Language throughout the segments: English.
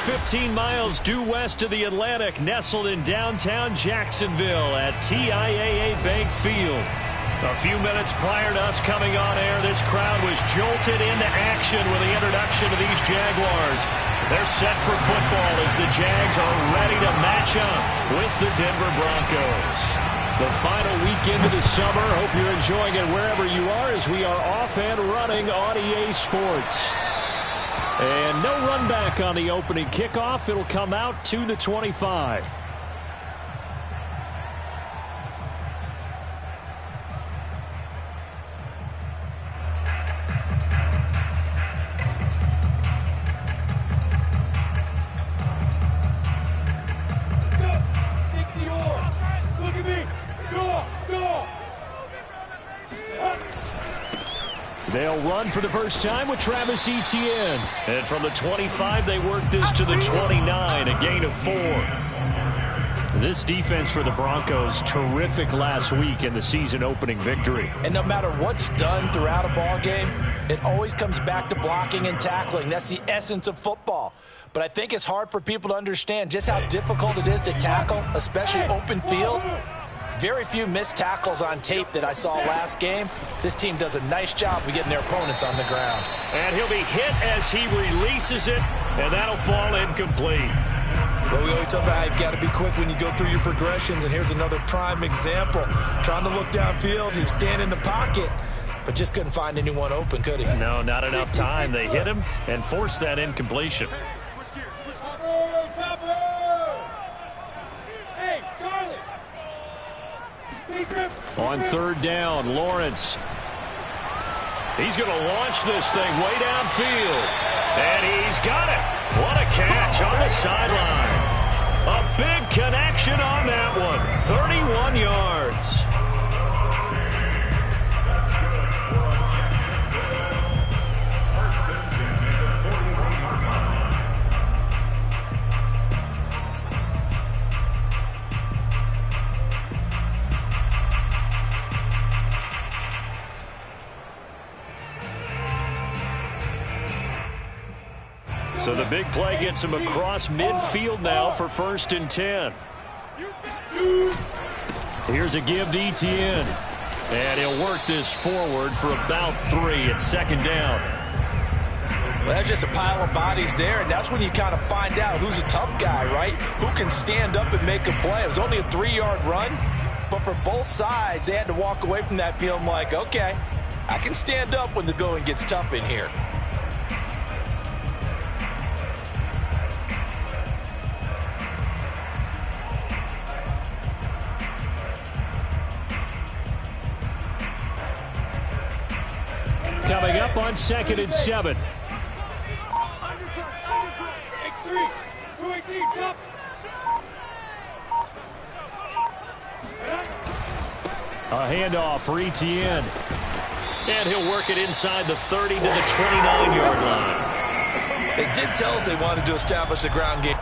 15 miles due west of the Atlantic, nestled in downtown Jacksonville at TIAA Bank Field. A few minutes prior to us coming on air, this crowd was jolted into action with the introduction of these Jaguars. They're set for football as the Jags are ready to match up with the Denver Broncos. The final weekend of the summer. Hope you're enjoying it wherever you are as we are off and running on EA Sports. And no run back on the opening kickoff. It'll come out to the 25. They'll run for the first time with Travis Etienne. And from the 25, they work this to the 29, a gain of 4. This defense for the Broncos, terrific last week in the season-opening victory. And no matter what's done throughout a ball game, it always comes back to blocking and tackling. That's the essence of football. But I think it's hard for people to understand just how difficult it is to tackle, especially open field. Very few missed tackles on tape that I saw last game. This team does a nice job of getting their opponents on the ground. And he'll be hit as he releases it, and that'll fall incomplete. Well, we always talk about how you've got to be quick when you go through your progressions, and here's another prime example. Trying to look downfield, he was standing in the pocket, but just couldn't find anyone open, could he? No, not enough time. They hit him and forced that incompletion. On third down, Lawrence. He's going to launch this thing way downfield. And he's got it. What a catch on the sideline. A big connection on that one. 31 yards. So the big play gets him across midfield now for 1st and 10. Here's a give to Etienne. And he'll work this forward for about 3 at 2nd down. Well, that's just a pile of bodies there, and that's when you kind of find out who's a tough guy, right? Who can stand up and make a play. It was only a 3-yard run, but for both sides, they had to walk away from that feeling like, okay, I can stand up when the going gets tough in here. Coming up on 2nd and 7. A handoff for Etienne. And he'll work it inside the 30 to the 29-yard line. They did tell us they wanted to establish the ground game.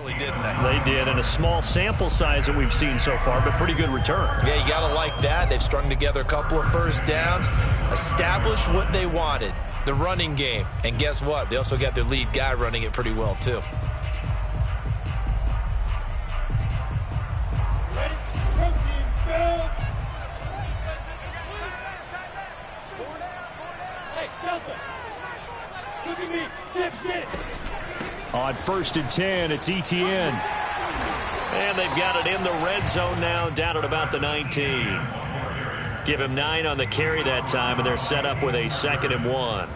early, didn't they? They did, and a small sample size that we've seen so far, but pretty good return. Yeah, you got to like that. They've strung together a couple of first downs, established what they wanted, the running game. And guess what? They also got their lead guy running it pretty well, too. On 1st and 10, it's Etienne. And they've got it in the red zone now, down at about the 19. Give him 9 on the carry that time, and they're set up with a 2nd and 1.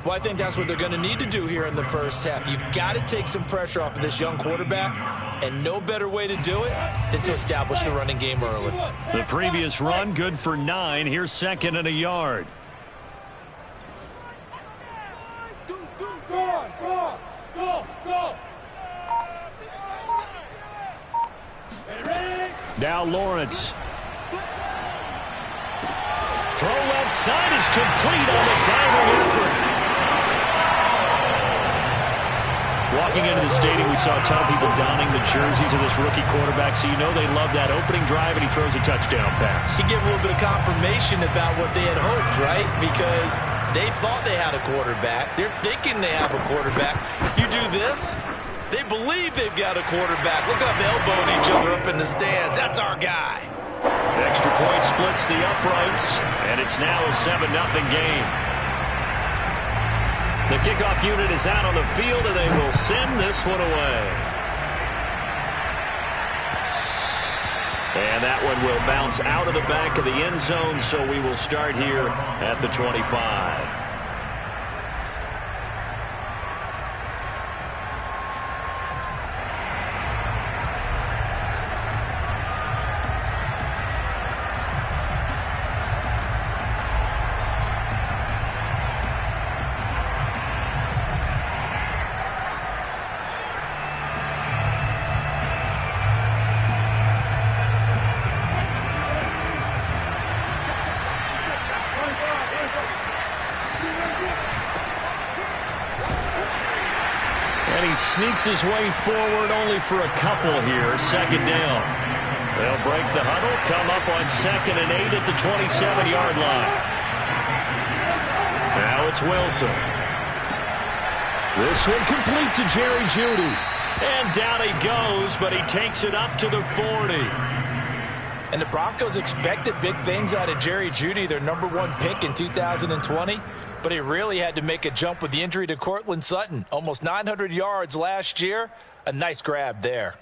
Well, I think that's what they're going to need to do here in the first half. You've got to take some pressure off of this young quarterback, and no better way to do it than to establish the running game early. The previous run, good for 9. Here's 2nd and a yard. Now Lawrence. Throw left side is complete on the diving effort. Walking into the stadium, we saw a ton of people donning the jerseys of this rookie quarterback, so you know they love that opening drive, and he throws a touchdown pass. You get a little bit of confirmation about what they had hoped, right? Because they thought they had a quarterback. They're thinking they have a quarterback. You do this, they believe they've got a quarterback. Look up, elbowing each other up in the stands. That's our guy. Extra point splits the uprights, and it's now a 7-0 game. The kickoff unit is out on the field, and they will send this one away. And that one will bounce out of the back of the end zone, so we will start here at the 25. Sneaks his way forward only for a couple here. 2nd down. They'll break the huddle, come up on 2nd and 8 at the 27-yard line. Now it's Wilson. This one complete to Jerry Jeudy. And down he goes, but he takes it up to the 40. And the Broncos expected big things out of Jerry Jeudy, their #1 pick in 2020. But he really had to make a jump with the injury to Courtland Sutton. Almost 900 yards last year. A nice grab there.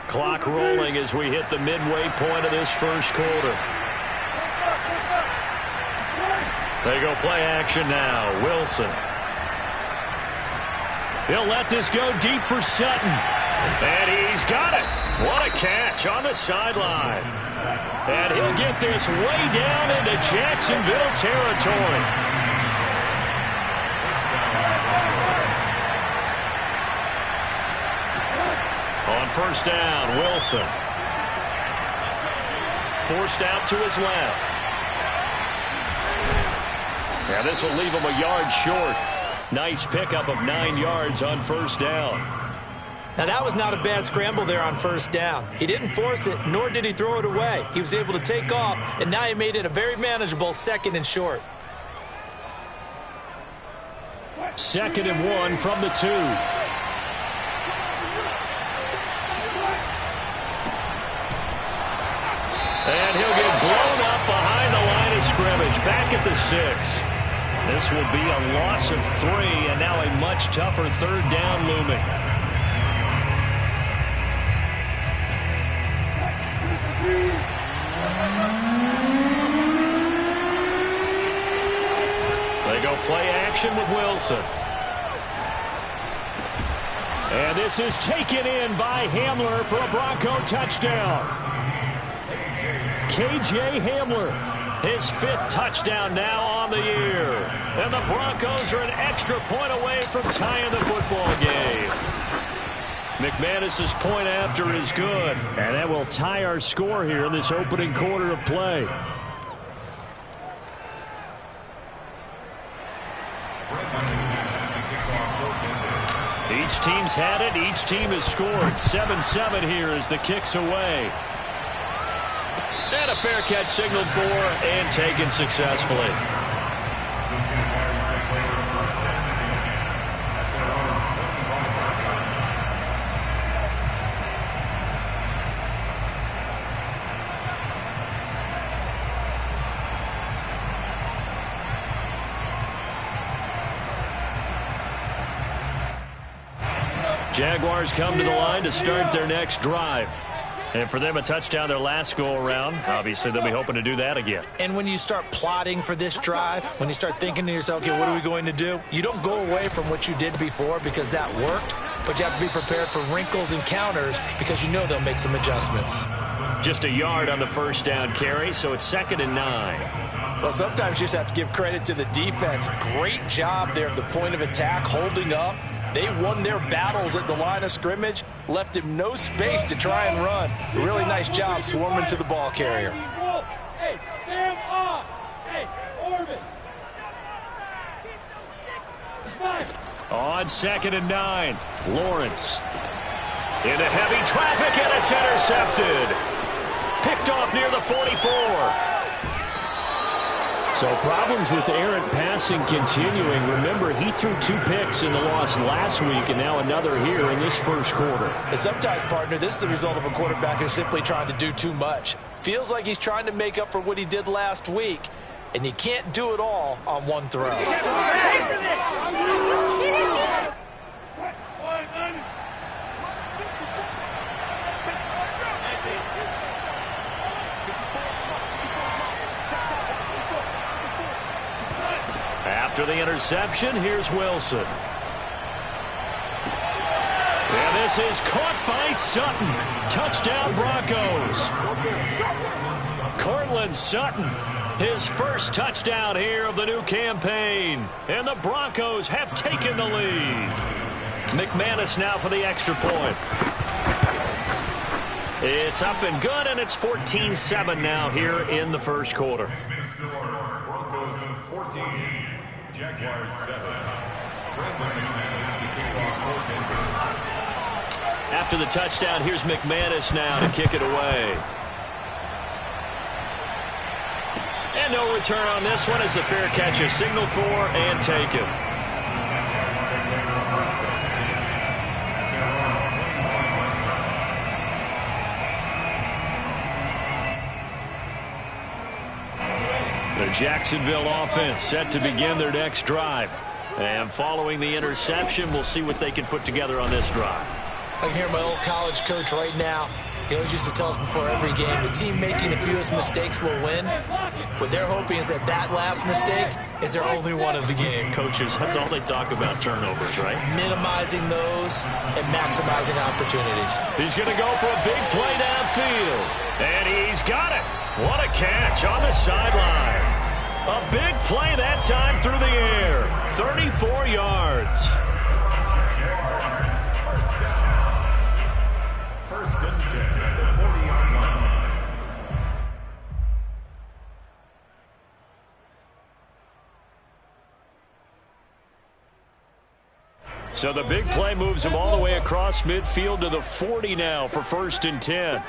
Clock rolling as we hit the midway point of this first quarter. They go play action now. Wilson. He'll let this go deep for Sutton. And he's got it. What a catch on the sideline. And he'll get this way down into Jacksonville territory. On 1st down, Wilson. Forced out to his left. Yeah, this will leave him a yard short. Nice pickup of 9 yards on 1st down. Now, that was not a bad scramble there on 1st down. He didn't force it, nor did he throw it away. He was able to take off, and now he made it a very manageable 2nd and short. 2nd and 1 from the 2. And he'll get blown up behind the line of scrimmage, back at the 6. This will be a loss of 3, and now a much tougher 3rd down looming. They go play action with Wilson. And this is taken in by Hamler for a Bronco touchdown. K.J. Hamler, his 5th touchdown now on the year. And the Broncos are an extra point away from tying the football game. McManus's point after is good. And that will tie our score here in this opening quarter of play. Each team's had it. Each team has scored. 7-7 here as the kick's away. And a fair catch signaled for and taken successfully. Jaguars come to the line to start their next drive. And for them, a touchdown their last go-around. Obviously, they'll be hoping to do that again. And when you start plotting for this drive, when you start thinking to yourself, okay, what are we going to do? You don't go away from what you did before because that worked, but you have to be prepared for wrinkles and counters because you know they'll make some adjustments. Just a yard on the first down carry, so it's 2nd and 9. Well, sometimes you just have to give credit to the defense. Great job there at the point of attack, holding up. They won their battles at the line of scrimmage, left him no space to try and run. A really nice job swarming to the ball carrier. Hey, Sam up. Hey, Orbit. On 2nd and 9, Lawrence. Into heavy traffic, and it's intercepted. Picked off near the 44. So problems with errant passing continuing. Remember, he threw 2 picks in the loss last week, and now another here in this first quarter. And sometimes, partner, this is the result of a quarterback who's simply trying to do too much. Feels like he's trying to make up for what he did last week, and he can't do it all on one throw. After the interception, here's Wilson. And this is caught by Sutton. Touchdown, Broncos. Cortland Sutton, his first touchdown here of the new campaign. And the Broncos have taken the lead. McManus now for the extra point. It's up and good, and it's 14-7 now here in the first quarter. Broncos 14. Jaguars 7. After the touchdown, here's McManus now to kick it away. And no return on this one as the fair catch is signaled for and taken. The Jacksonville offense set to begin their next drive. And following the interception, we'll see what they can put together on this drive. I can hear my old college coach right now. He always used to tell us before every game, the team making the fewest mistakes will win. What they're hoping is that that last mistake is their only one of the game. Coaches, that's all they talk about, turnovers, right? Minimizing those and maximizing opportunities. He's going to go for a big play downfield. And he's got it. What a catch on the sideline. A big play that time through the air. 34 yards. First and 10 at the 40-yard line. So the big play moves him all the way across midfield to the 40 now for 1st and 10.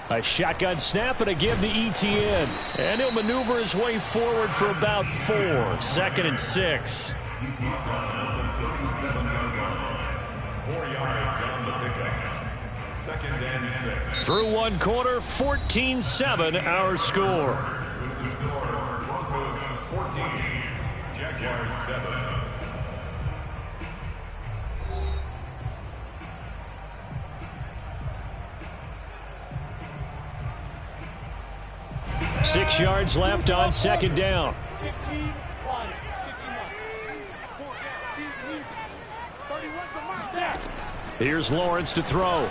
A shotgun snap and a give to ETN. And he'll maneuver his way forward for about 4. 2nd and 6. 4 yards on the pickup. 2nd and 6. Through one quarter, 14-7 our score. With the score, Broncos 14. Jaguars 7. 6 yards left on 2nd down. Here's Lawrence to throw.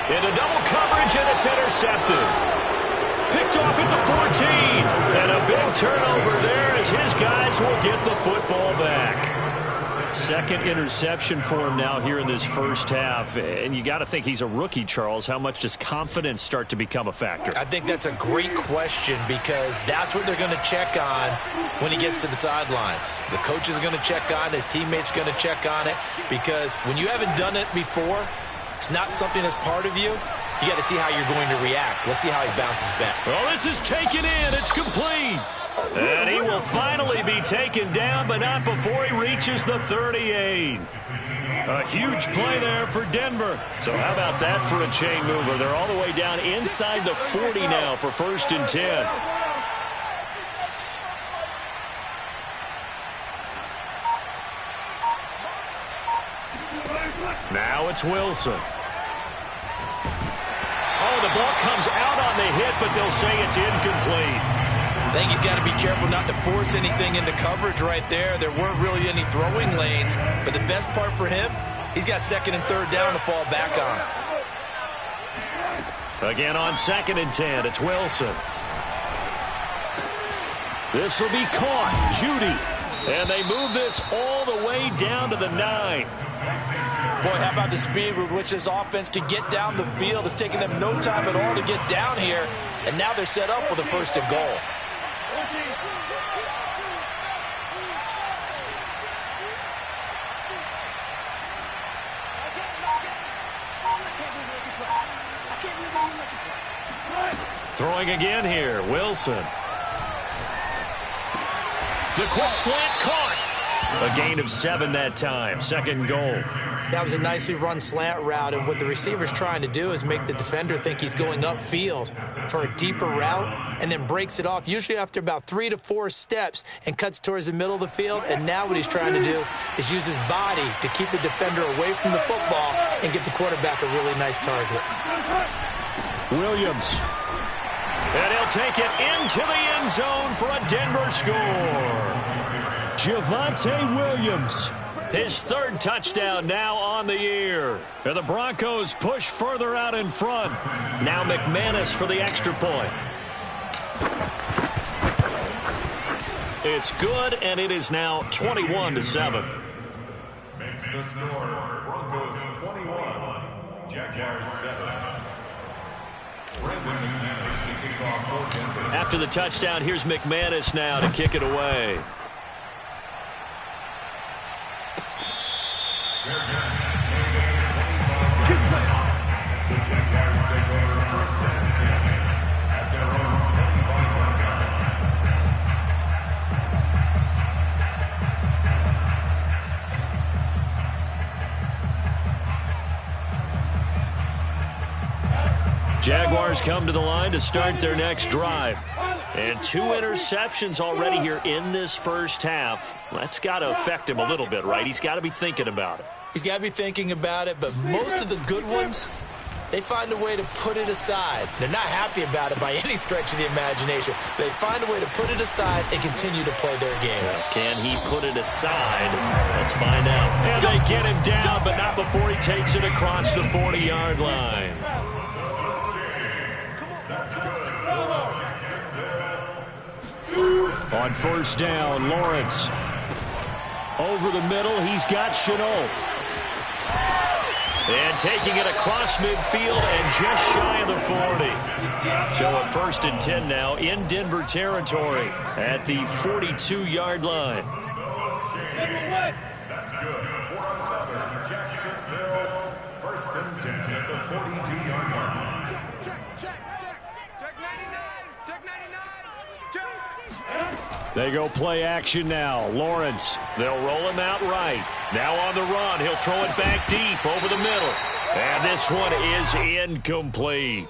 Into double coverage, and it's intercepted. Picked off at the 14. And a big turnover there as his guys will get the football back. Second interception for him now here in this first half. And you got to think he's a rookie, Charles. How much does confidence start to become a factor? I think that's a great question because that's what they're going to check on when he gets to the sidelines. The coach is going to check on it. His teammates going to check on it because when you haven't done it before, it's not something that's part of you. You got to see how you're going to react. Let's see how he bounces back. Well, this is taken in. It's complete. And he will finally be taken down, but not before he reaches the 38. A huge play there for Denver. So how about that for a chain mover? They're all the way down inside the 40 now for 1st and 10. Now it's Wilson. Oh, the ball comes out on the hit, but they'll say it's incomplete. I think he's got to be careful not to force anything into coverage right there. There weren't really any throwing lanes, but the best part for him, he's got 2nd and 3rd down to fall back on. Again on 2nd and 10, it's Wilson. This will be caught. Judy. And they move this all the way down to the 9. Boy, how about the speed with which this offense can get down the field? It's taking them no time at all to get down here, and now they're set up with a 1st and goal. Throwing again here, Wilson. The quick slant caught. A gain of 7 that time. 2nd goal. That was a nicely run slant route, and what the receiver's trying to do is make the defender think he's going upfield for a deeper route and then breaks it off, usually after about 3 to 4 steps, and cuts towards the middle of the field. And now what he's trying to do is use his body to keep the defender away from the football and give the quarterback a really nice target. Williams. And he'll take it into the end zone for a Denver score. Javonte Williams, his 3rd touchdown now on the year. And the Broncos push further out in front. Now McManus for the extra point. It's good, and it is now 21-7. Makes the score Broncos 21, Jaguars 7. After the touchdown, here's McManus now to kick it away. The Jaguars take over 1st and 10 at their own 25-yard line. Jaguars come to the line to start their next drive. And 2 interceptions already here in this first half. That's got to affect him a little bit, right? He's got to be thinking about it. He's got to be thinking about it, but most of the good ones, they find a way to put it aside. They're not happy about it by any stretch of the imagination. They find a way to put it aside and continue to play their game. Can he put it aside? Let's find out. And they get him down, but not before he takes it across the 40-yard line. On 1st down, Lawrence. Over the middle, he's got Chenault. And taking it across midfield and just shy of the 40. So a 1st and 10 now in Denver territory at the 42-yard line. That's good. For another Jacksonville 1st and 10 at the 42-yard line. Check 99. Check 99. Check. They go play action now. Lawrence, they'll roll him out right. Now on the run, he'll throw it back deep over the middle. And this one is incomplete.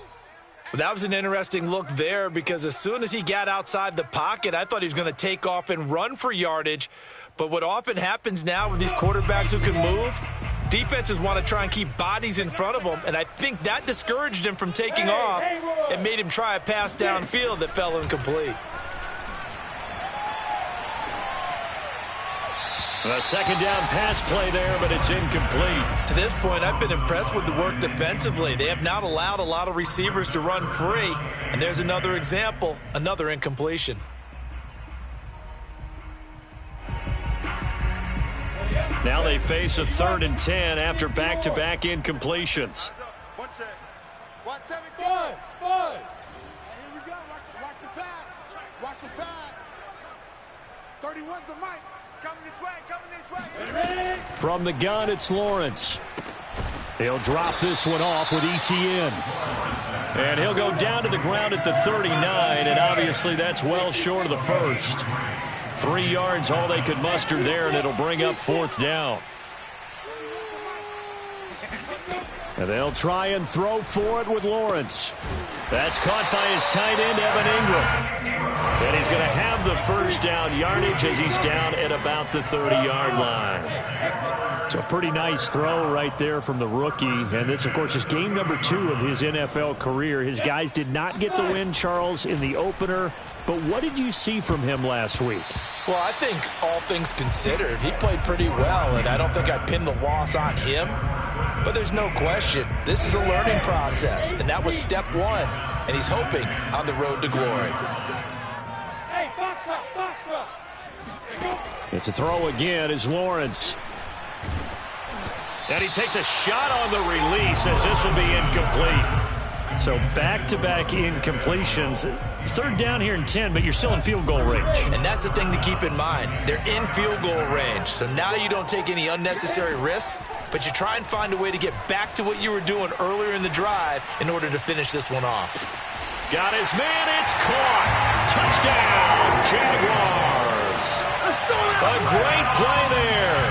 That was an interesting look there because as soon as he got outside the pocket, I thought he was going to take off and run for yardage. But what often happens now with these quarterbacks who can move, defenses want to try and keep bodies in front of them, and I think that discouraged him from taking off and made him try a pass downfield that fell incomplete. A 2nd down pass play there, but it's incomplete. To this point, I've been impressed with the work defensively. They have not allowed a lot of receivers to run free, and there's another example, another incompletion. Now they face a 3rd and 10 after back-to-back incompletions. One set. 117. Here we go. Watch the pass. Watch the pass. 31's the mic. It's coming this way. From the gun, it's Lawrence. He'll drop this one off with ETN. And he'll go down to the ground at the 39, and obviously that's well short of the first. 3 yards, all they could muster there, and it'll bring up 4th down. And they'll try and throw for it with Lawrence. That's caught by his tight end, Evan Ingram. And he's going to have the first down yardage as he's down at about the 30-yard line. So a pretty nice throw right there from the rookie. And this, of course, is game number 2 of his NFL career. His guys did not get the win, Charles, in the opener. But what did you see from him last week? Well, I think all things considered, he played pretty well, and I don't think I'd pin the loss on him. But there's no question, this is a learning process, and that was step 1, and he's hoping on the road to glory. It's a throw again as Lawrence. And he takes a shot on the release as this will be incomplete. So back-to-back incompletions. 3rd down here and 10, but you're still in field goal range. And that's the thing to keep in mind. They're in field goal range. So now you don't take any unnecessary risks, but you try and find a way to get back to what you were doing earlier in the drive in order to finish this one off. Got his man. It's caught. Touchdown, Jaguars. A great play there.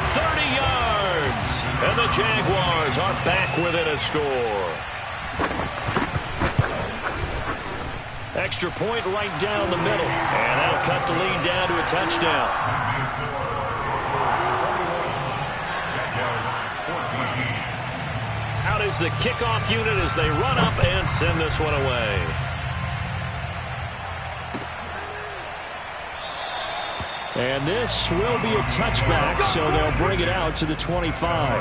30 yards. And the Jaguars are back within a score. Extra point right down the middle. And that'll cut the lead down to a touchdown. Out is the kickoff unit as they run up and send this one away. And this will be a touchback, so they'll bring it out to the 25.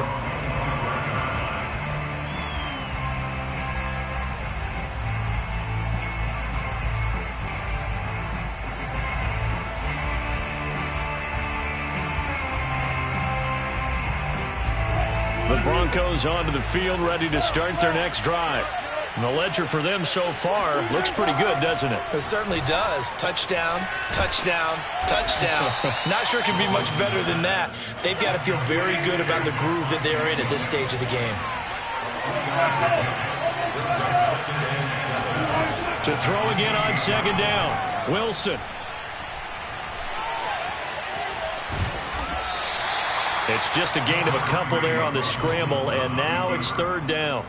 The Broncos onto the field, ready to start their next drive. And the ledger for them so far looks pretty good, doesn't it? It certainly does. Touchdown, touchdown, touchdown. Not sure it can be much better than that. They've got to feel very good about the groove that they are in at this stage of the game. To throw again on 2nd down. Wilson. It's just a gain of a couple there on the scramble, and now it's 3rd down.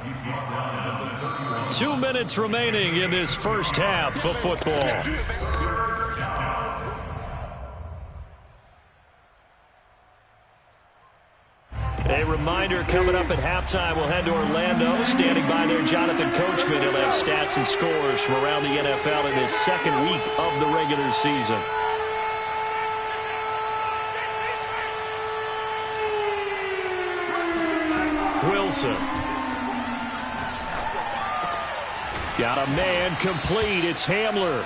2 minutes remaining in this first half of football. A reminder coming up at halftime, we'll head to Orlando. Standing by there, Jonathan Coachman. He'll have stats and scores from around the NFL in his 2nd week of the regular season. Wilson. Got a man complete. It's Hamler.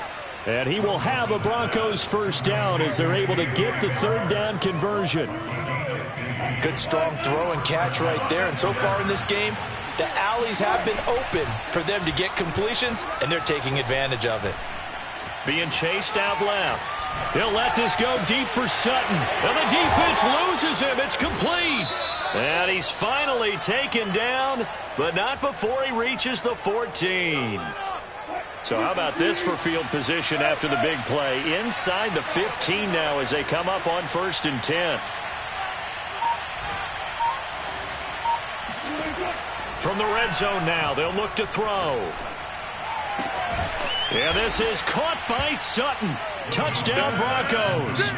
And he will have a Broncos first down as they're able to get the 3rd down conversion. Good strong throw and catch right there. And so far in this game, the alleys have been open for them to get completions, and they're taking advantage of it. Being chased out left. He'll let this go deep for Sutton. And the defense loses him. It's complete. And he's finally taken down, but not before he reaches the 14. So how about this for field position after the big play? Inside the 15 now as they come up on 1st and 10. From the red zone now, they'll look to throw. Yeah, this is caught by Sutton. Touchdown, Broncos.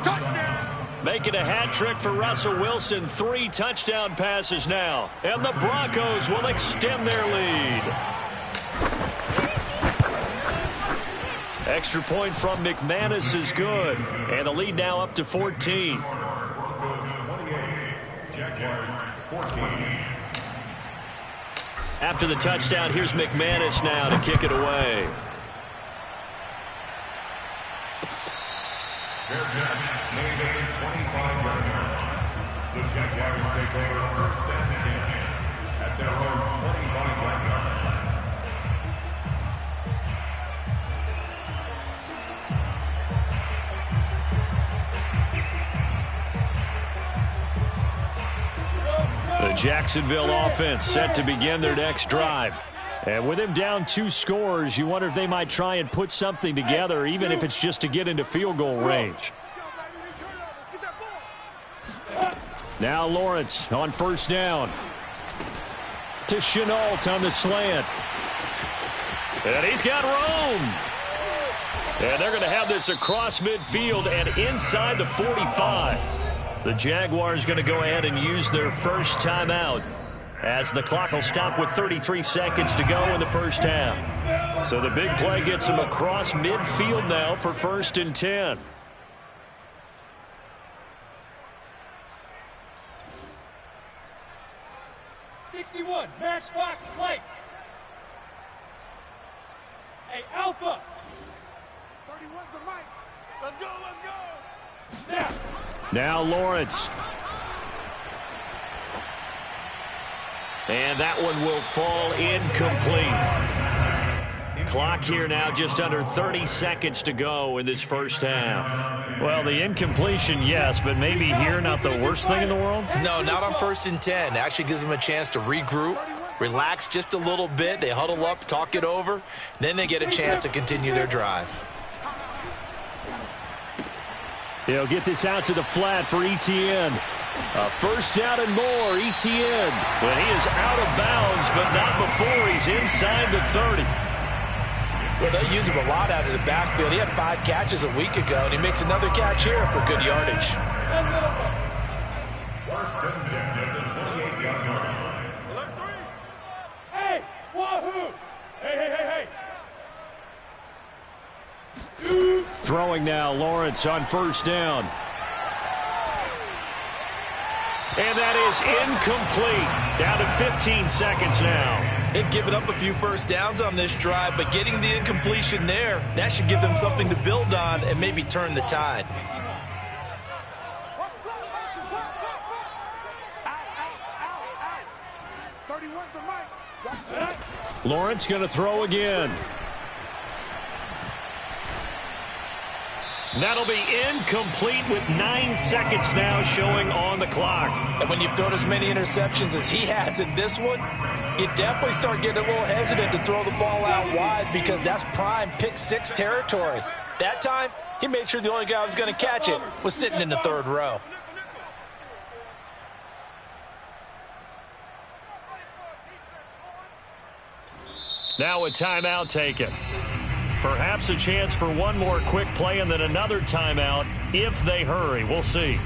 Touchdown. Making a hat trick for Russell Wilson. 3 touchdown passes now. And the Broncos will extend their lead. Extra point from McManus is good. And the lead now up to 14. Broncos 28, Jaguars 14. After the touchdown, here's McManus now to kick it away. Fair catch, made at the 25-yard line. The Jaguars take over first and 10 at their own 25-yard line. The Jacksonville offense set to begin their next drive. And with him down 2 scores, you wonder if they might try and put something together, even if it's just to get into field goal range. Now Lawrence on first down. To Chenault on the slant. And he's got room. And they're going to have this across midfield and inside the 45. The Jaguars going to go ahead and use their first timeout, as the clock will stop with 33 seconds to go in the first half. So the big play gets them across midfield now for first and 10. Matchbox lights. Hey, Alpha. 31's the mic. Let's go, let's go. Now Lawrence. And that one will fall incomplete. Clock here now just under 30 seconds to go in this first half. Well, the incompletion, yes, but maybe here not the worst thing in the world? No, not on first and 10. Actually gives them a chance to regroup, relax just a little bit. They huddle up, talk it over. Then they get a chance to continue their drive. He'll get this out to the flat for Etienne. A first down and more, Etienne. But he is out of bounds, but not before he's inside the 30. Well, they use him a lot out of the backfield. He had 5 catches a week ago, and he makes another catch here for good yardage. First and 10 at the 28-yard line. Hey, wahoo! Hey. Throwing now, Lawrence on first down. And that is incomplete. Down to 15 seconds now. They've given up a few first downs on this drive, but getting the incompletion there, that should give them something to build on and maybe turn the tide. Lawrence going to throw again. That'll be incomplete with 9 seconds now showing on the clock. And when you've thrown as many interceptions as he has in this one, you definitely start getting a little hesitant to throw the ball out wide, because that's prime pick 6 territory. That time, he made sure the only guy who was going to catch it was sitting in the 3rd row. Now a timeout taken. Perhaps a chance for one more quick play and then another timeout if they hurry. We'll see.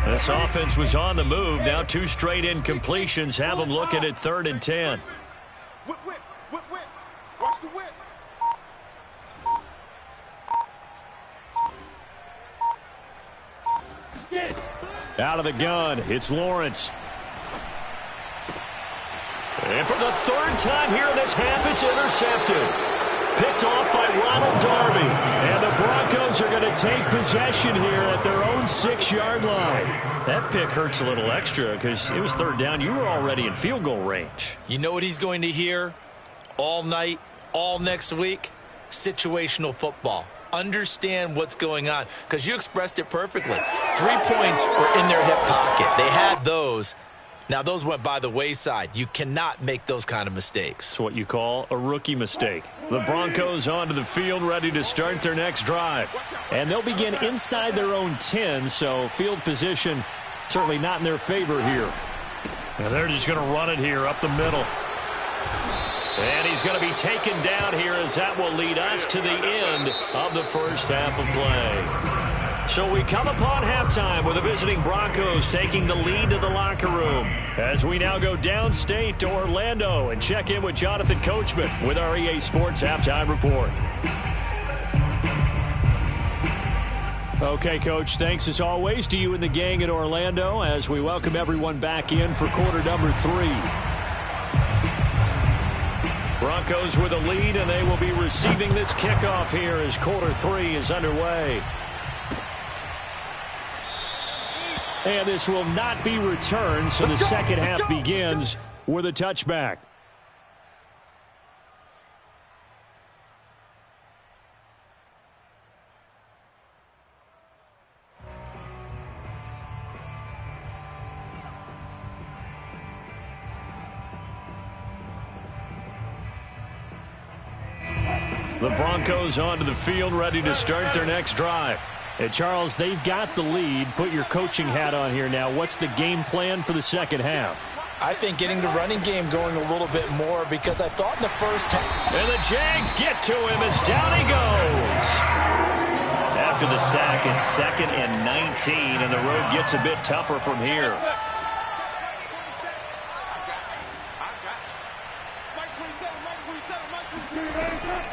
This offense was on the move. Now 2 straight incompletions have them looking at 3rd and 10. Whip. Watch the whip. Out of the gun, it's Lawrence. And for the 3rd time here in this half, it's intercepted. Picked off by Ronald Darby. And the Broncos are going to take possession here at their own 6-yard line. That pick hurts a little extra because it was 3rd down. You were already in field goal range. You know what he's going to hear all night, all next week? Situational football. Understand what's going on, because you expressed it perfectly. 3 points were in their hip pocket. They had those. Now, those went by the wayside. You cannot make those kind of mistakes. It's what you call a rookie mistake. The Broncos onto the field, ready to start their next drive. And they'll begin inside their own 10, so field position certainly not in their favor here. And they're just going to run it here up the middle. And he's going to be taken down here, as that will lead us to the end of the first half of play. So we come upon halftime with the visiting Broncos taking the lead to the locker room. As we now go downstate to Orlando and check in with Jonathan Coachman with our EA Sports Halftime Report. Okay, Coach, thanks as always to you and the gang in Orlando as we welcome everyone back in for quarter number 3. Broncos with a lead, and they will be receiving this kickoff here as quarter 3 is underway. And this will not be returned, so the second half begins with a touchback. The Broncos onto the field, ready to start their next drive. And Charles, they've got the lead. Put your coaching hat on here now. What's the game plan for the second half? I think getting the running game going a little bit more because I thought in the first half. And the Jags get to him as down he goes. After the sack, it's 2nd and 19, and the road gets a bit tougher from here.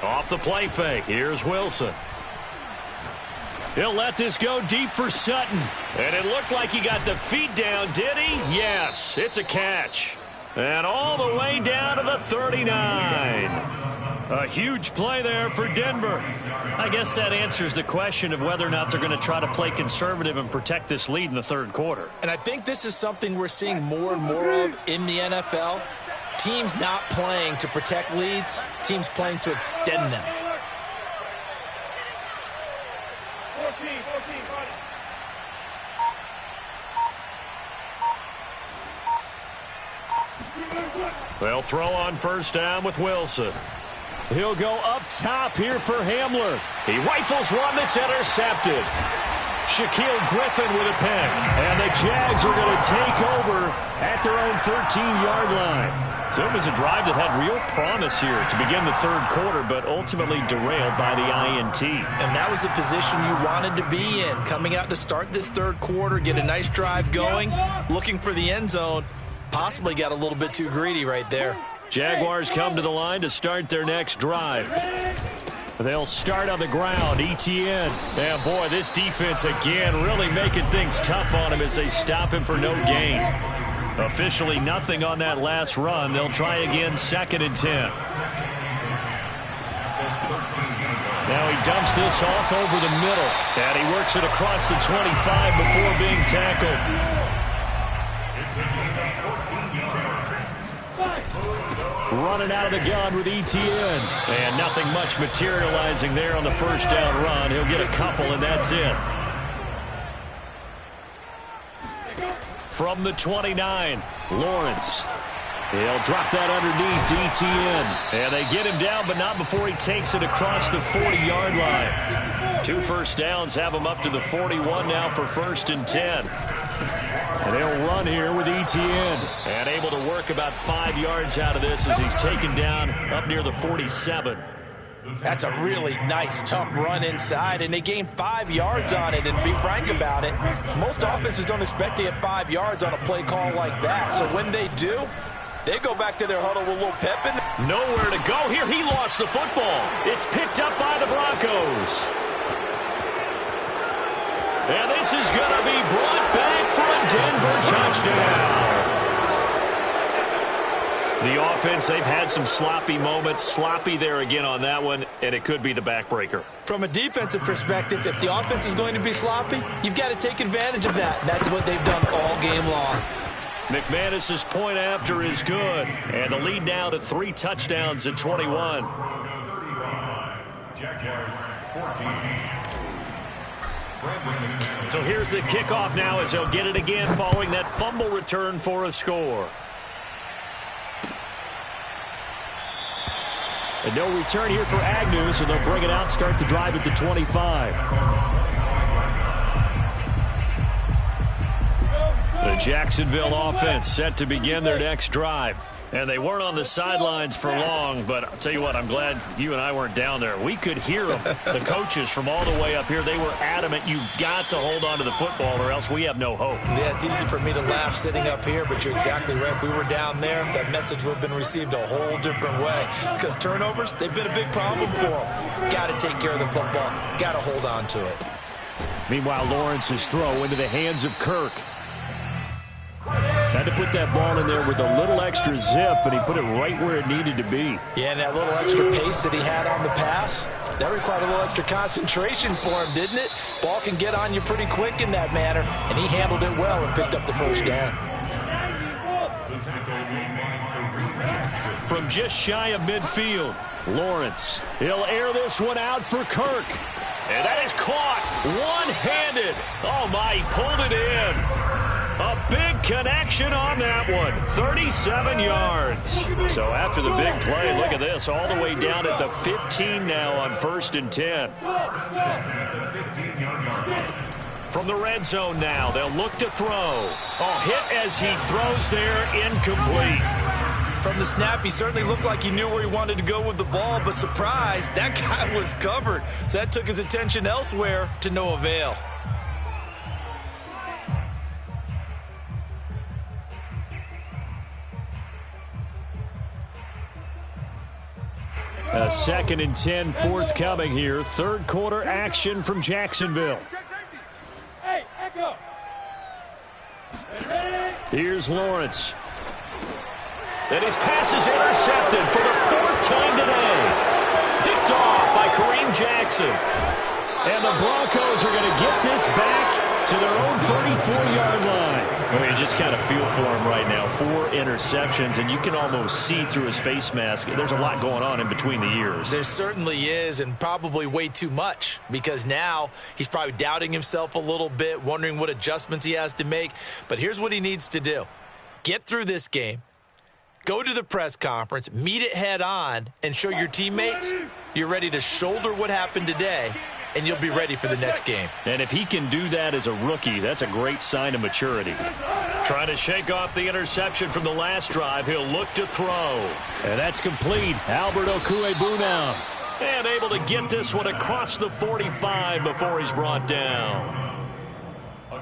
Off the play fake. Here's Wilson. He'll let this go deep for Sutton. And it looked like he got the feet down, did he? Yes, it's a catch. And all the way down to the 39. A huge play there for Denver. I guess that answers the question of whether or not they're going to try to play conservative and protect this lead in the third quarter. And I think this is something we're seeing more and more of in the NFL. Teams not playing to protect leads, teams playing to extend them. 14, They'll throw on first down with Wilson. He'll go up top here for Hamler. He rifles one that's intercepted. Shaquille Griffin with a pick. And the Jags are going to take over at their own 13-yard line. So it was a drive that had real promise here to begin the third quarter, but ultimately derailed by the INT. And that was the position you wanted to be in. Coming out to start this third quarter, get a nice drive going, looking for the end zone. Possibly got a little bit too greedy right there. Jaguars come to the line to start their next drive. They'll start on the ground. ETN. And boy, this defense again really making things tough on him as they stop him for no gain. Officially nothing on that last run. They'll try again, 2nd and 10. Now he dumps this off over the middle. And he works it across the 25 before being tackled. Running out of the gun with ETN. And nothing much materializing there on the first down run. He'll get a couple, and that's it. From the 29, Lawrence. He'll drop that underneath to ETN. And they get him down, but not before he takes it across the 40-yard line. 2 first downs have him up to the 41 now for 1st and 10. And they'll run here with ETN. And able to work about 5 yards out of this as he's taken down up near the 47. That's a really nice, tough run inside, and they gained 5 yards on it. And to be frank about it, most offenses don't expect to get 5 yards on a play call like that. So when they do, they go back to their huddle with a little pep in. Nowhere to go here. He lost the football. It's picked up by the Broncos. And this is going to be brought back for a Denver touchdown. The offense, they've had some sloppy moments. Sloppy there again on that one, and it could be the backbreaker. From a defensive perspective, if the offense is going to be sloppy, you've got to take advantage of that. And that's what they've done all game long. McManus's point after is good. And the lead now to 3 touchdowns at 21. Jaguars 14. So here's the kickoff now as they'll get it again following that fumble return for a score. And no return here for Agnew, so they'll bring it out, start the drive at the 25. The Jacksonville offense set to begin their next drive. And they weren't on the sidelines for long, but I'll tell you what, I'm glad you and I weren't down there. We could hear them, the coaches from all the way up here. They were adamant, you've got to hold on to the football or else we have no hope. Yeah, it's easy for me to laugh sitting up here, but you're exactly right. If we were down there, that message would have been received a whole different way. Because turnovers, they've been a big problem for them. Got to take care of the football. Got to hold on to it. Meanwhile, Lawrence's throw into the hands of Kirk. Had to put that ball in there with a little extra zip, and he put it right where it needed to be. Yeah, and that little extra pace that he had on the pass, that required a little extra concentration for him, didn't it? Ball can get on you pretty quick in that manner, and he handled it well and picked up the first down. From just shy of midfield, Lawrence. He'll air this one out for Kirk. And that is caught one-handed. Oh, my, he pulled it in. A big connection on that one. 37 yards. So after the big play, look at this. All the way down at the 15 now on 1st and 10. From the red zone now, they'll look to throw. Oh, hit as he throws there, incomplete. From the snap, he certainly looked like he knew where he wanted to go with the ball, but surprise, that guy was covered. So that took his attention elsewhere to no avail. A 2nd and 10 forthcoming here. Third quarter action from Jacksonville. Hey, echo. Here's Lawrence. And his pass is intercepted for the 4th time today. Picked off by Kareem Jackson. And the Broncos are going to get this back to their own 34-yard line. I mean, you just kind of feel for him right now. 4 interceptions, and you can almost see through his face mask. There's a lot going on in between the ears. There certainly is, and probably way too much, because now he's probably doubting himself a little bit, wondering what adjustments he has to make. But here's what he needs to do. Get through this game. Go to the press conference, meet it head on, and show your teammates you're ready to shoulder what happened today, and you'll be ready for the next game. And if he can do that as a rookie, that's a great sign of maturity. Trying to shake off the interception from the last drive. He'll look to throw. And that's complete. Albert Okwuegbunam now. And able to get this one across the 45 before he's brought down.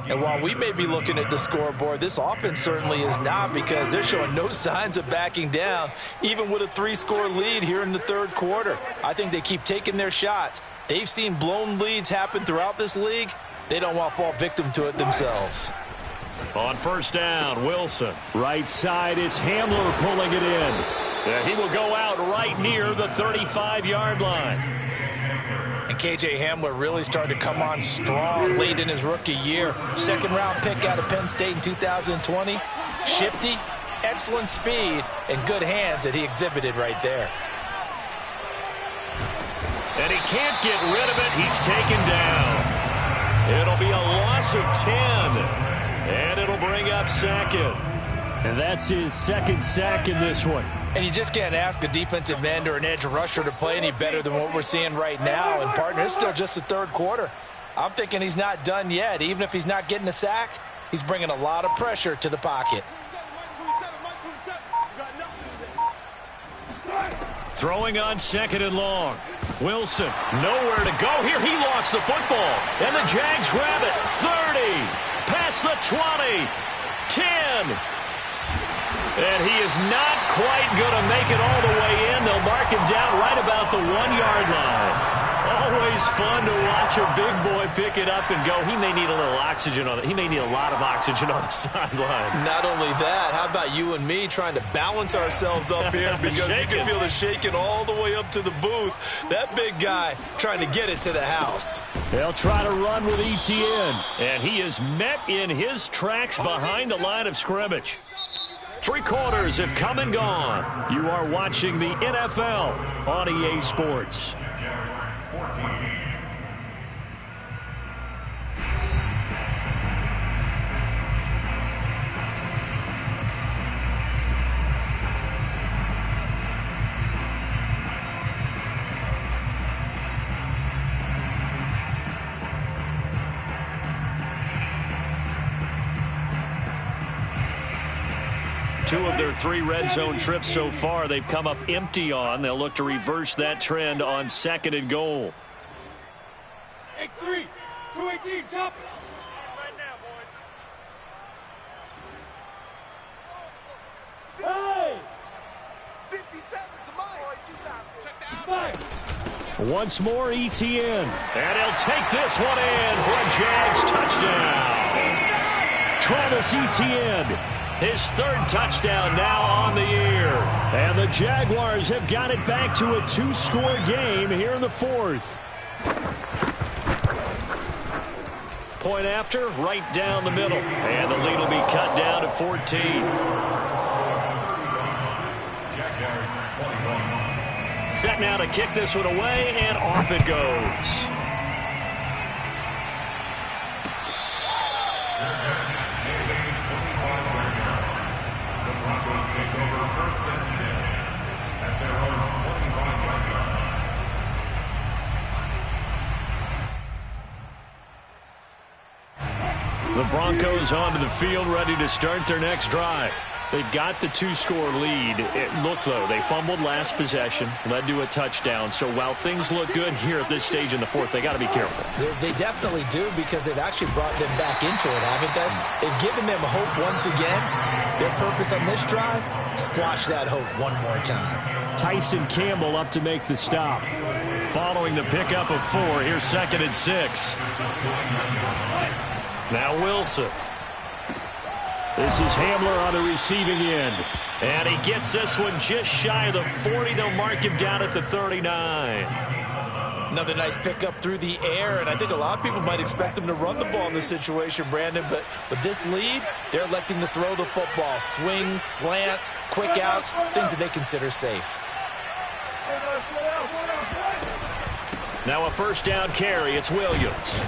And while we may be looking at the scoreboard, this offense certainly is not, because they're showing no signs of backing down, even with a 3-score lead here in the third quarter. I think they keep taking their shots. They've seen blown leads happen throughout this league. They don't want to fall victim to it themselves. On 1st down, Wilson. Right side, it's Hamler pulling it in. And he will go out right near the 35-yard line. And K.J. Hamler really started to come on strong late in his rookie year. 2nd-round pick out of Penn State in 2020. Shifty, excellent speed, and good hands that he exhibited right there. And he can't get rid of it. He's taken down. It'll be a loss of 10. And it'll bring up 2nd. And that's his 2nd sack in this one. And you just can't ask a defensive end or an edge rusher to play any better than what we're seeing right now. And, partner, it's still just the third quarter. I'm thinking he's not done yet. Even if he's not getting a sack, he's bringing a lot of pressure to the pocket. Throwing on 2nd and long. Wilson, nowhere to go here. He lost the football. And the Jags grab it. 30. Past the 20. 10. And he is not quite going to make it all the way in. They'll mark him down right about the 1-yard line. Always fun to watch a big boy pick it up and go. He may need a little oxygen on it. He may need a lot of oxygen on the sideline. Not only that, how about you and me trying to balance ourselves up here, because you can feel the shaking all the way up to the booth. That big guy trying to get it to the house. They'll try to run with Etienne. And he is met in his tracks behind the line of scrimmage. 3 quarters have come and gone. You are watching the NFL on EA Sports. 2 of their 3 red zone trips so far they've come up empty on. They'll look to reverse that trend on 2nd and goal. X3, 218, jump. Right now, boys. Hey! 57's the mic. Check that out. Once more, ETN. And he'll take this one in for a Jags touchdown. Travis Etienne, his 3rd touchdown now on the year. And the Jaguars have got it back to a 2-score game here in the 4th. Point after, right down the middle. And the lead will be cut down to 14. Set now to kick this one away, and off it goes. The Broncos take over 1st and 10 at their own 25-yard line. The Broncos onto the field, ready to start their next drive. They've got the 2-score lead. Look, though, they fumbled last possession, led to a touchdown. So while things look good here at this stage in the 4th, they got to be careful. They definitely do, because they've actually brought them back into it, haven't they? They've given them hope once again. Their purpose on this drive, squash that hope one more time. Tyson Campbell up to make the stop. Following the pickup of 4, here's 2nd and 6. Now Wilson. This is Hamler on the receiving end. And he gets this one just shy of the 40. They'll mark him down at the 39. Another nice pickup through the air, and I think a lot of people might expect them to run the ball in this situation, Brandon, but with this lead, they're electing to throw the football. Swings, slants, quick outs, things that they consider safe. Now a 1st down carry. It's Williams.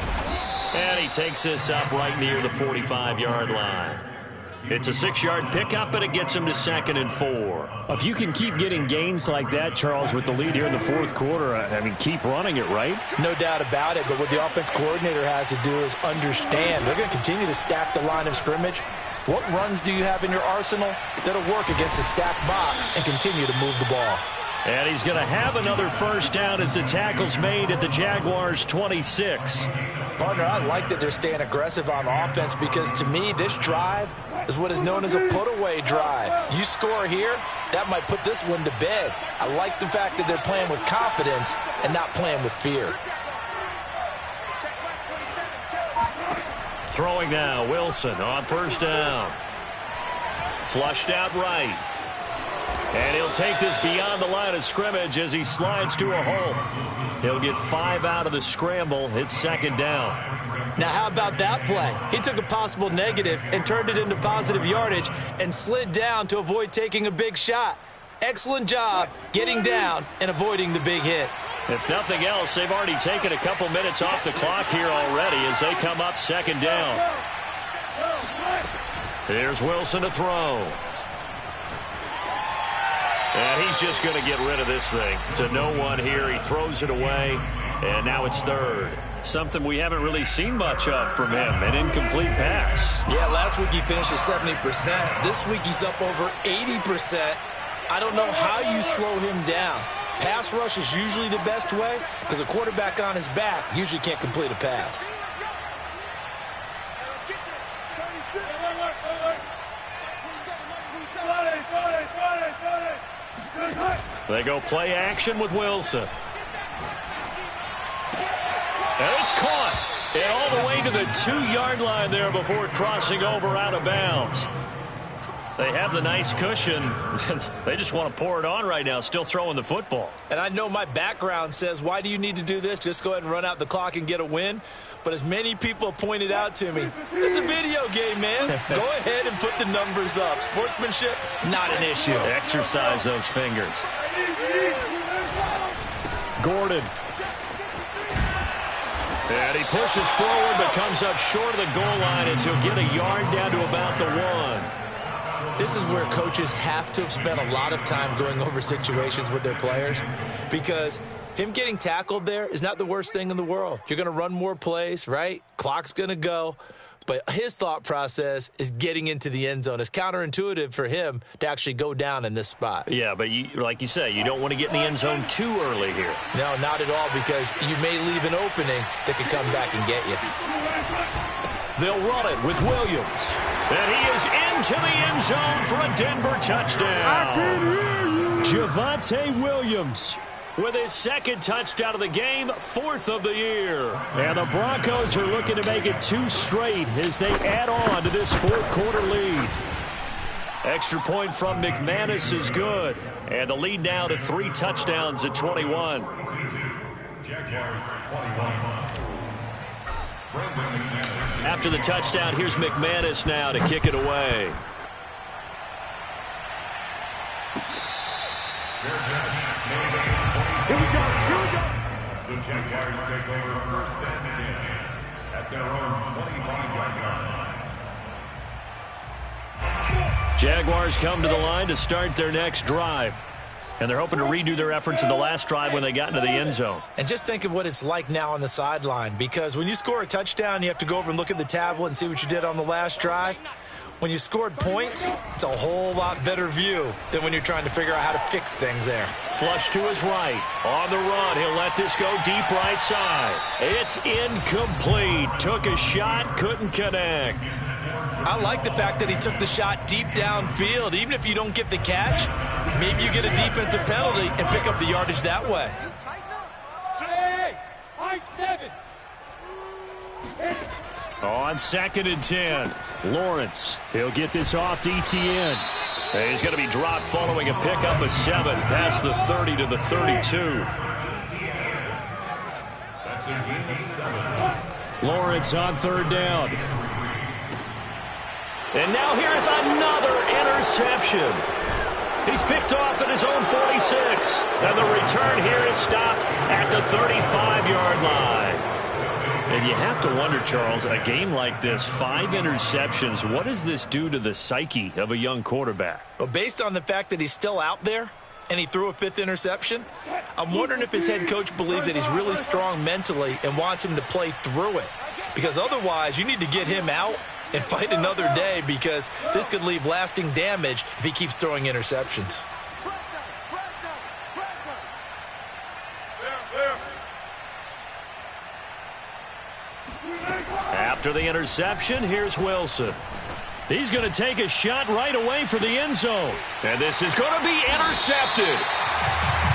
And he takes this up right near the 45-yard line. It's a 6-yard pickup, and it gets him to 2nd and 4. If you can keep getting gains like that, Charles, with the lead here in the 4th quarter, I mean, keep running it, right? No doubt about it, but what the offense coordinator has to do is understand. They're going to continue to stack the line of scrimmage. What runs do you have in your arsenal that'll work against a stacked box and continue to move the ball? And he's going to have another 1st down as the tackle's made at the Jaguars' 26. Partner, I like that they're staying aggressive on offense, because to me, this drive is what is known as a put-away drive. You score here, that might put this one to bed. I like the fact that they're playing with confidence and not playing with fear. Throwing now, Wilson on 1st down. Flushed out right. And he'll take this beyond the line of scrimmage as he slides to a hole. He'll get 5 out of the scramble. It's 2nd down. Now, how about that play? He took a possible negative and turned it into positive yardage and slid down to avoid taking a big shot. Excellent job getting down and avoiding the big hit. If nothing else, they've already taken a couple minutes off the clock here already as they come up 2nd down. Here's Wilson to throw. And he's just going to get rid of this thing to no one here. He throws it away, and now it's 3rd. Something we haven't really seen much of from him, an incomplete pass. Yeah, last week he finished at 70%. This week he's up over 80%. I don't know how you slow him down. Pass rush is usually the best way, because a quarterback on his back usually can't complete a pass. They go play action with Wilson. And it's caught. And all the way to the 2-yard line there before crossing over out of bounds. They have the nice cushion. They just want to pour it on right now, still throwing the football. And I know my background says, why do you need to do this? Just go ahead and run out the clock and get a win. But as many people pointed out to me, it's a video game, man. Go ahead and put the numbers up. Sportsmanship, not an issue. Exercise those fingers. Gordon. And he pushes forward but comes up short of the goal line as he'll get a yard down to about the 1. This is where coaches have to have spent a lot of time going over situations with their players, because him getting tackled there is not the worst thing in the world. You're going to run more plays, right? Clock's going to go. But his thought process is getting into the end zone. It's counterintuitive for him to actually go down in this spot. Yeah, but like you say, you don't want to get in the end zone too early here. No, not at all, because you may leave an opening that could come back and get you. They'll run it with Williams. And he is into the end zone for a Denver touchdown. I can hear you. Javonte Williams with his second touchdown of the game, 4th of the year. And the Broncos are looking to make it 2 straight as they add on to this 4th quarter lead. Extra point from McManus is good. And the lead now to 3 touchdowns at 21. Jaguars 21. After the touchdown, here's McManus now to kick it away. Here we go. Here we go. The Jaguars take over 1st and 10 at their own 25-yard line. Jaguars come to the line to start their next drive. And they're hoping to redo their efforts in the last drive when they got into the end zone. And just think of what it's like now on the sideline, because when you score a touchdown, you have to go over and look at the tablet and see what you did on the last drive. When you scored points, it's a whole lot better view than when you're trying to figure out how to fix things there. Flush to his right. On the run, he'll let this go deep right side. It's incomplete. Took a shot, couldn't connect. I like the fact that he took the shot deep downfield. Even if you don't get the catch, maybe you get a defensive penalty and pick up the yardage that way. Hey, I-7. On 2nd and 10, Lawrence. He'll get this off to ETN. And he's going to be dropped following a pickup of 7 past the 30 to the 32. Lawrence on 3rd down. And now here's another interception. He's picked off at his own 46. And the return here is stopped at the 35-yard line. And you have to wonder, Charles, a game like this, 5 interceptions, what does this do to the psyche of a young quarterback? Well, based on the fact that he's still out there and he threw a 5th interception, I'm wondering if his head coach believes that he's really strong mentally and wants him to play through it. Because otherwise, you need to get him out and fight another day, because this could leave lasting damage if he keeps throwing interceptions. After the interception, here's Wilson. He's going to take a shot right away for the end zone. And this is going to be intercepted.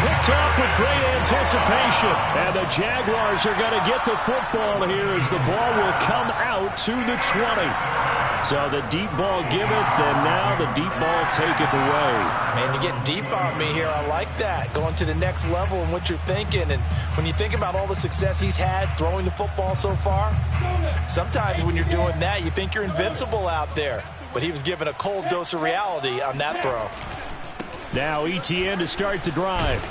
Picked off with great anticipation. And the Jaguars are going to get the football here as the ball will come out to the 20. So the deep ball giveth, and now the deep ball taketh away. Man, you're getting deep on me here. I like that. Going to the next level and what you're thinking. And when you think about all the success he's had throwing the football so far, sometimes when you're doing that, you think you're invincible out there. But he was given a cold dose of reality on that throw. Now ETN to start the drive.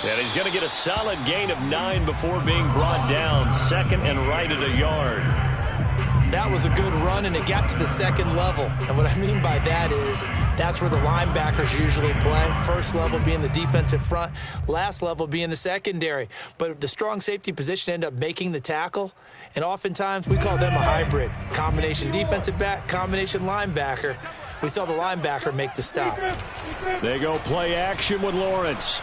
And he's going to get a solid gain of 9 before being brought down. 2nd and right at a yard. That was a good run, and it got to the 2nd level. And what I mean by that is that's where the linebackers usually play. First level being the defensive front, last level being the secondary. But the strong safety position ended up making the tackle, and oftentimes we call them a hybrid. Combination defensive back, combination linebacker. We saw the linebacker make the stop. They go play action with Lawrence.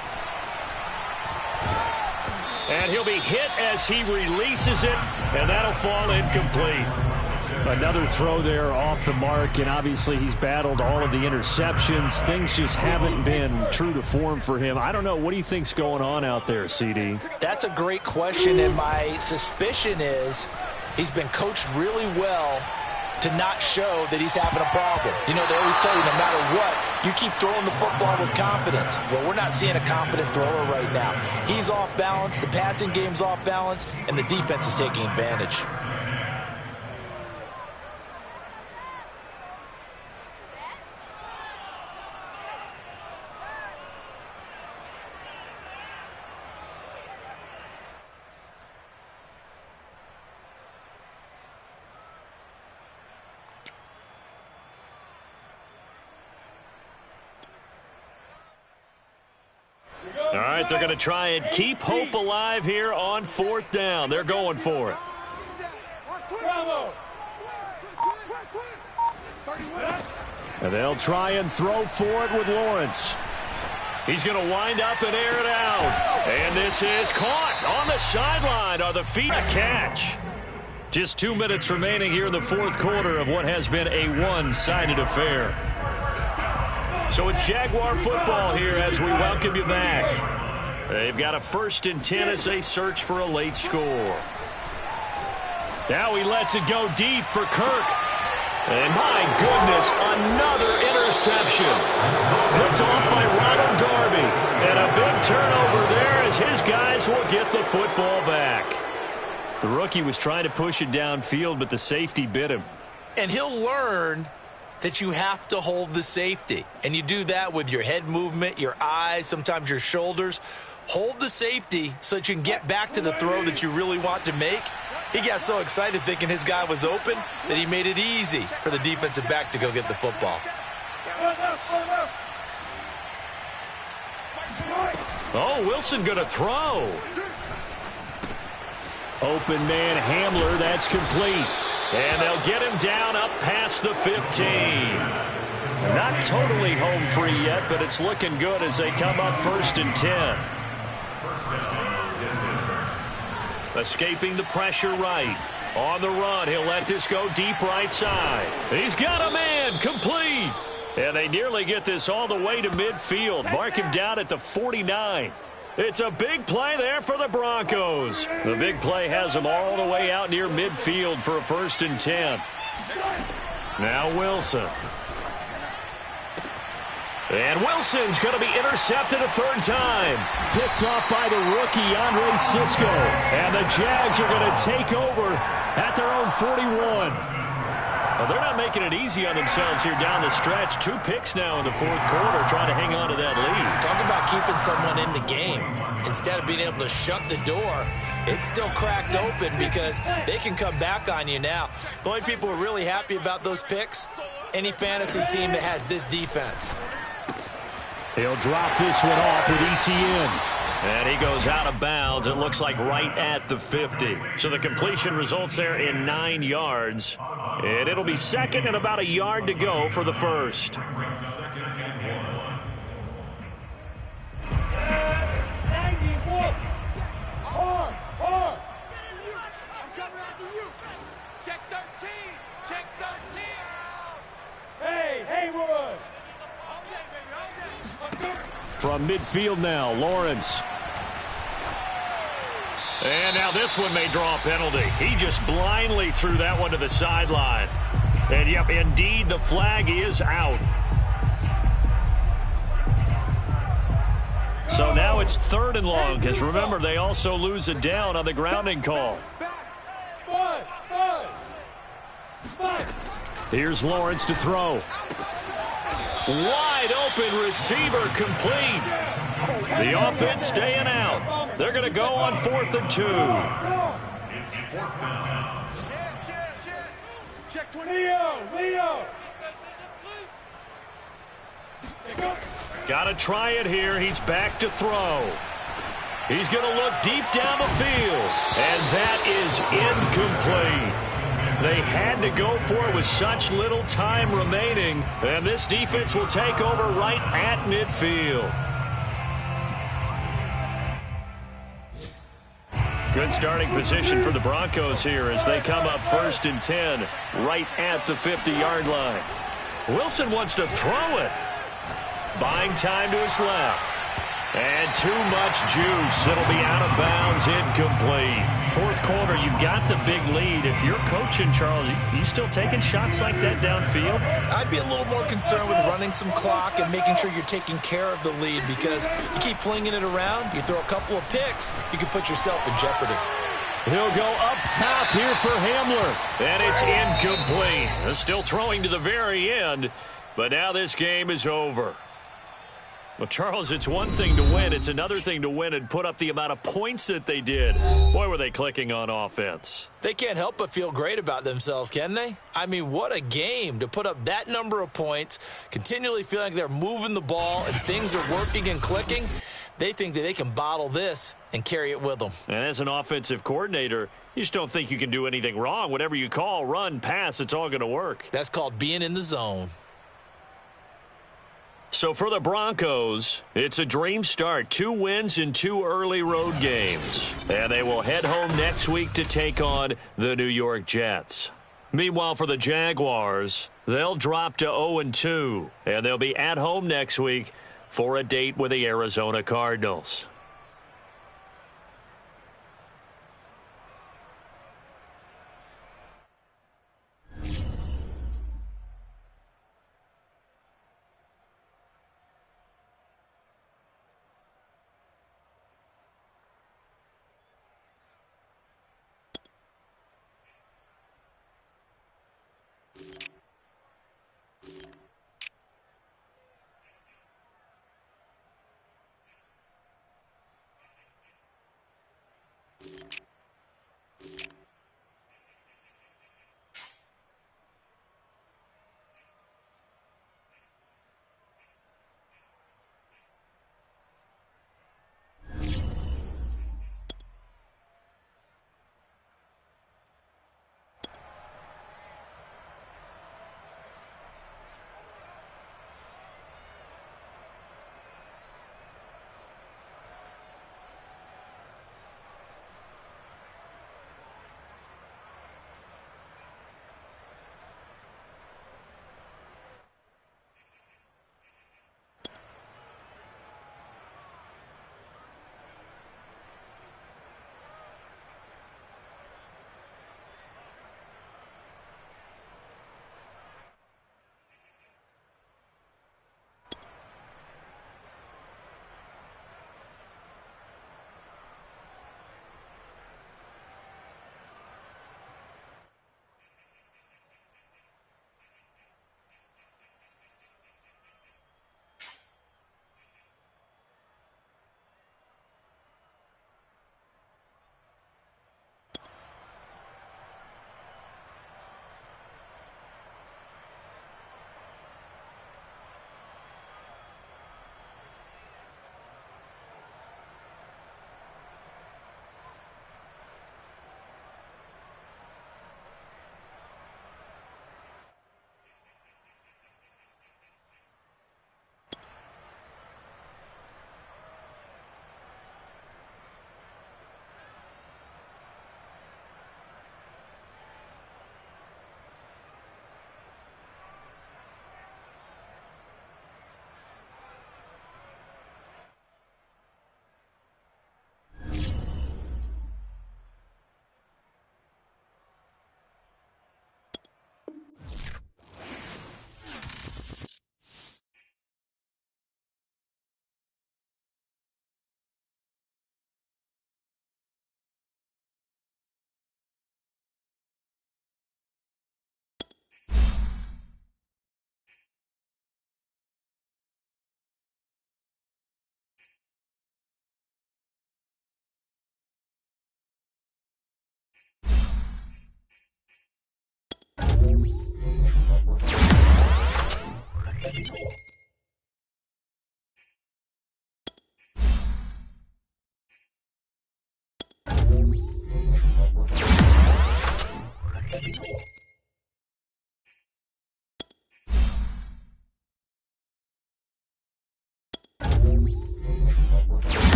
And he'll be hit as he releases it, and that'll fall incomplete. Another throw there off the mark, and obviously he's battled all of the interceptions. Things just haven't been true to form for him. I don't know. What do you think's going on out there, CD? That's a great question, and my suspicion is he's been coached really well to not show that he's having a problem. You know, they always tell you no matter what, you keep throwing the football with confidence. Well, we're not seeing a confident thrower right now. He's off balance, the passing game's off balance, and the defense is taking advantage. All right, they're going to try and keep hope alive here on 4th down. They're going for it. And they'll try and throw for it with Lawrence. He's going to wind up and air it out. And this is caught on the sideline. Are the feet a catch? Just 2 minutes remaining here in the fourth quarter of what has been a one-sided affair. So it's Jaguar football here as we welcome you back. They've got a 1st and 10 as they search for a late score. Now he lets it go deep for Kirk. And my goodness, another interception. Picked off by Ronald Darby. And a big turnover there as his guys will get the football back. The rookie was trying to push it downfield, but the safety bit him. And he'll learn that you have to hold the safety. And you do that with your head movement, your eyes, sometimes your shoulders. Hold the safety so that you can get back to the throw that you really want to make. He got so excited thinking his guy was open that he made it easy for the defensive back to go get the football. Oh, Wilson going to throw. Open man Hamler, that's complete. And they'll get him down up past the 15. Not totally home free yet, but it's looking good as they come up 1st and 10. Escaping the pressure right. On the run, he'll let this go deep right side. He's got a man, complete. And they nearly get this all the way to midfield. Mark him down at the 49. It's a big play there for the Broncos. The big play has them all the way out near midfield for a 1st and 10. Now Wilson. And Wilson's going to be intercepted a 3rd time. Picked off by the rookie, Andre Cisco. And the Jags are going to take over at their own 41. Well, they're not making it easy on themselves here down the stretch. 2 picks now in the fourth quarter, trying to hang on to that lead. Talk about keeping someone in the game. Instead of being able to shut the door, it's still cracked open because they can come back on you now. The only people who are really happy about those picks, any fantasy team that has this defense. He'll drop this one off with ETN. And he goes out of bounds. It looks like right at the 50. So the completion results there in 9 yards. And it'll be 2nd and about a yard to go for the 1st. Check 13. Check 13. Hey, Haywood. From midfield now, Lawrence. And now this one may draw a penalty. He just blindly threw that one to the sideline. And, yep, indeed, the flag is out. So now it's 3rd and long, because remember, they also lose it down on the grounding call. Here's Lawrence to throw. Wide open receiver, complete. The offense staying out. They're going to go on 4th and 2. Check 20. Leo. Got to try it here. He's back to throw. He's going to look deep down the field. And that is incomplete. They had to go for it with such little time remaining. And this defense will take over right at midfield. Good starting position for the Broncos here as they come up 1st and 10 right at the 50-yard line. Wilson wants to throw it. Buying time to his left. And too much juice. It'll be out of bounds, incomplete. Fourth quarter, you've got the big lead. If you're coaching, Charles, you still taking shots like that downfield? I'd be a little more concerned with running some clock and making sure you're taking care of the lead because you keep flinging it around, you throw a couple of picks, you can put yourself in jeopardy. He'll go up top here for Hamler. And it's incomplete. They're still throwing to the very end, but now this game is over. Well, Charles, it's one thing to win. It's another thing to win and put up the amount of points that they did. Boy, were they clicking on offense. They can't help but feel great about themselves, can they? I mean, what a game to put up that number of points, continually feeling like they're moving the ball and things are working and clicking. They think that they can bottle this and carry it with them. And as an offensive coordinator, you just don't think you can do anything wrong. Whatever you call, run, pass, it's all going to work. That's called being in the zone. So for the Broncos, it's a dream start. 2 wins in 2 early road games. And they will head home next week to take on the New York Jets. Meanwhile, for the Jaguars, they'll drop to 0-2. And they'll be at home next week for a date with the Arizona Cardinals.